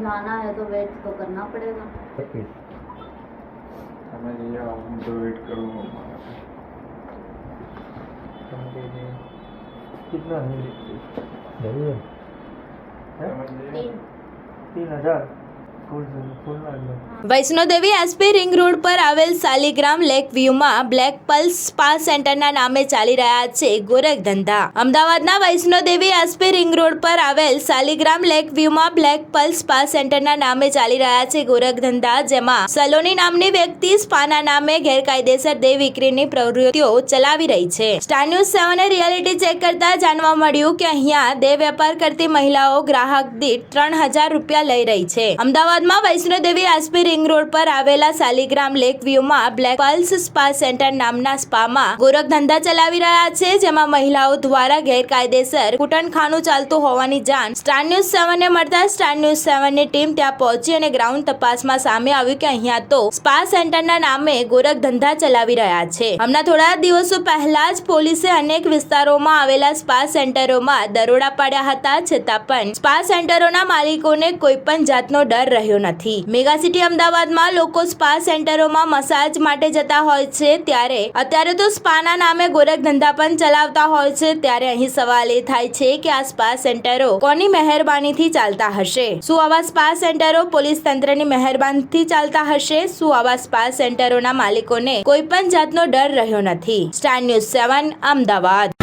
जाना है तो वेट तो करना पड़ेगा। समझ लिया, हम तो वेट करूँगा। कितना है? समझ लिया। 3,000 full Vaishnodevi SP ring road પર આવેલ શાલિગ્રામ લેક વ્યૂમાં બ્લેક પલ્સ સ્પા સેન્ટરના નામે ચાલી રહ્યા છે ગોરખ ધંધા। અમદાવાદના વૈષ્ણોદેવી એસપી રિંગ રોડ પર આવેલ શાલિગ્રામ લેક વ્યૂમાં બ્લેક પલ્સ સ્પા સેન્ટરના નામે ચાલી રહ્યા છે ગોરખ ધંધા, જેમાં સલોની નામની વ્યક્તિ સ્પાના નામે ગેરકાયદેસર દેહ વિક્રીની પ્રવૃત્તિઓ ચલાવી રહી છે। સ્ટાર ન્યૂઝ 7એ રિયાલિટી ચેક કરતા જાણવા મળ્યું કે અહીંયા દેહ વેપાર કરતી મહિલાઓ ગ્રાહક દીઠ 3,000 રૂપિયા લઈ રહી છે। અમદાવાદમાં વૈષ્ણોદેવી એસપી રિંગ રોડ પર આવેલા શાલિગ્રામ લેક વ્યૂમાં બ્લેક પલ્સ સ્પા સેન્ટર નામના સ્પામાં ગોરખ ધંધા ચલાવી રહ્યા છે, જેમાં મહિલાઓ દ્વારા ગેરકાયદેસર કૂટણખાનું ચાલતું હોવાની જાણ સ્ટાર ન્યૂઝ 7ને મળતા સ્ટાર ન્યૂઝ 7ની ટીમ ત્યાં પહોંચી અને ગ્રાઉન્ડ તપાસમાં સામે આવ્યું કે અહીંયા તો સ્પા સેન્ટરના નામે ગોરખ ધંધા ચલાવી રહ્યા છે। હમણાં થોડા દિવસો પહેલા જ પોલીસે અનેક વિસ્તારોમાં આવેલા સ્પા સેન્ટરોમાં દરોડા પાડ્યા હતા, છતાં પણ સ્પા સેન્ટરોના માલિકોને કોઈ પણ જાતનો ડર રહ્યો નથી। મેગા સિટી અમદાવાદમાં લોકો સ્પા સેન્ટરોમાં મસાજ માટે જતા હોય છે, ત્યારે અત્યારે તો સ્પાના નામે ગોરખ ધંધા પણ ચલાવતા હોય છે। ત્યારે અહીં સવાલ એ થાય છે કે આ સ્પા સેન્ટરો કોની મહેરબાનીથી ચાલતા હશે? શું આવા સ્પા સેન્ટરો પોલીસ તંત્રની મહેરબાનીથી ચાલતા હશે? શું આવા સ્પા સેન્ટરોના માલિકોને કોઈ પણ જાતનો ડર રહ્યો નથી? Star news 7 Ahmedabad.